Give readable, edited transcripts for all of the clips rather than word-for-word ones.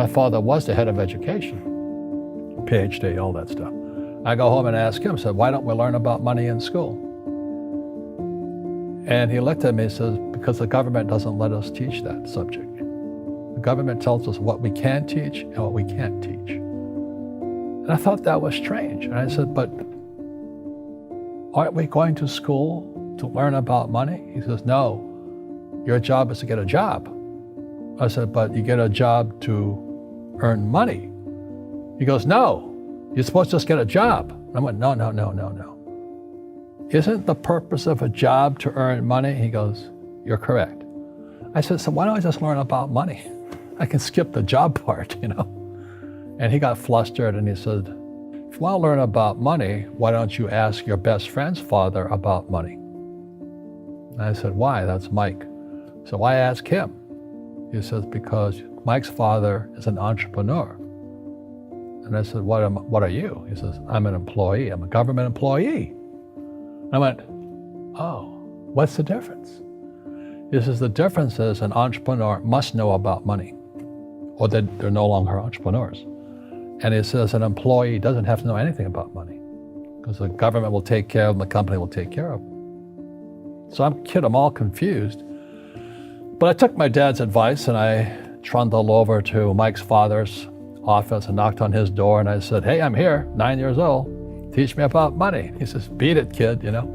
My father was the head of education, PhD, all that stuff. I go home and ask him, said, why don't we learn about money in school? And he looked at me and says, because the government doesn't let us teach that subject. The government tells us what we can teach and what we can't teach. And I thought that was strange. And I said, but aren't we going to school to learn about money? He says, no, your job is to get a job. I said, but you get a job to earn money. He goes, no, you're supposed to just get a job. And I went, no. Isn't the purpose of a job to earn money? He goes, you're correct. I said, so why don't I just learn about money? I can skip the job part, you know? And he got flustered and he said, if you want to learn about money, why don't you ask your best friend's father about money? And I said, why? That's Mike. So I asked him. He says, because Mike's father is an entrepreneur. And I said, what are you? He says, I'm an employee. I'm a government employee. I went, oh, what's the difference? He says, the difference is an entrepreneur must know about money, or they're no longer entrepreneurs. And he says an employee doesn't have to know anything about money, because the government will take care of them, the company will take care of them. So I'm all confused. But I took my dad's advice and I trundled over to Mike's father's office and knocked on his door and I said, hey, I'm here, 9 years old. Teach me about money. He says, beat it, kid, you know.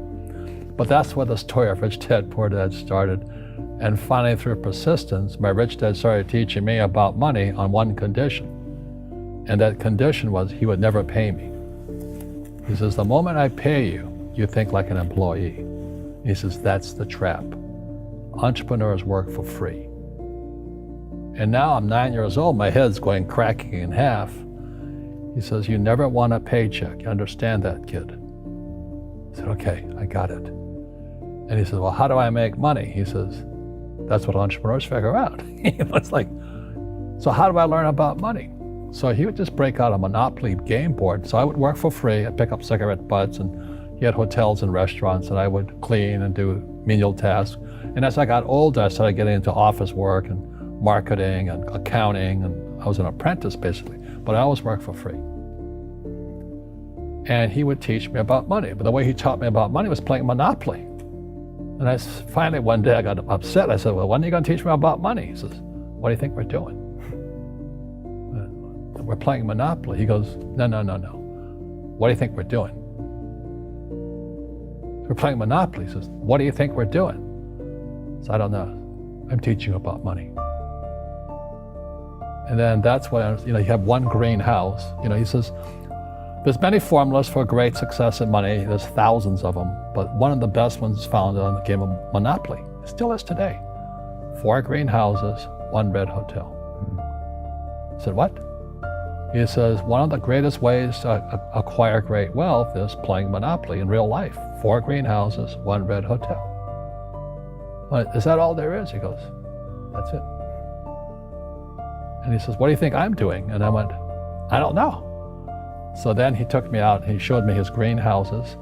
But that's where the story of Rich Dad, Poor Dad started. And finally, through persistence, my rich dad started teaching me about money on one condition. And that condition was he would never pay me. He says, the moment I pay you, you think like an employee. He says, that's the trap. Entrepreneurs work for free. And now I'm 9 years old, my head's going cracking in half. He says, you never want a paycheck. You understand that, kid? I said, okay, I got it. And he says, well, how do I make money? He says, that's what entrepreneurs figure out. It's like, so how do I learn about money? So he would just break out a Monopoly game board. So I would work for free. I'd pick up cigarette butts, and he had hotels and restaurants, and I would clean and do menial tasks. And as I got older, I started getting into office work and marketing and accounting, and I was an apprentice basically, but I always worked for free. And he would teach me about money, but the way he taught me about money was playing Monopoly. And finally one day I got upset. I said, well, when are you going to teach me about money? He says, what do you think we're doing? We're playing Monopoly. He goes, no. What do you think we're doing? We're playing Monopoly. He says, what do you think we're doing? So I don't know. I'm teaching you about money. And then that's when, you have one greenhouse. He says, there's many formulas for great success in money. There's thousands of them, but one of the best ones is found on the game of Monopoly. It still is today. 4 greenhouses, 1 red hotel. I said, what? He says, one of the greatest ways to acquire great wealth is playing Monopoly in real life. 4 greenhouses, 1 red hotel. Well, is that all there is? He goes, that's it. And he says, what do you think I'm doing? And I went, I don't know. So then he took me out and he showed me his greenhouses.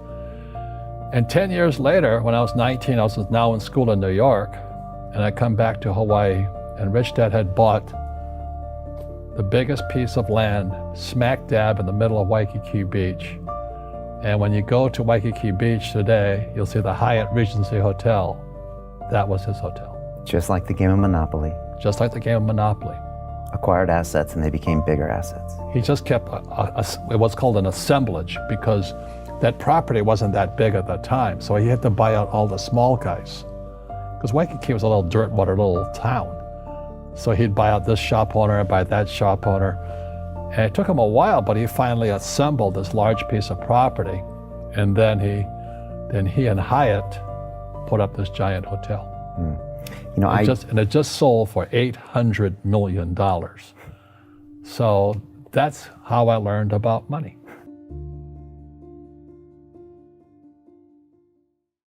And 10 years later, when I was 19, I was now in school in New York, and I come back to Hawaii, and Rich Dad had bought the biggest piece of land smack dab in the middle of Waikiki Beach. And when you go to Waikiki Beach today, you'll see the Hyatt Regency Hotel. That was his hotel. Just like the game of Monopoly. Just like the game of Monopoly. Acquired assets and they became bigger assets. He just kept what's called an assemblage, because that property wasn't that big at that time. So he had to buy out all the small guys. Because Waikiki was a little dirt water little town. So he'd buy out this shop owner and buy that shop owner. And it took him a while, but he finally assembled this large piece of property. And then he and Hyatt put up this giant hotel. It just sold for $800 million. So that's how I learned about money.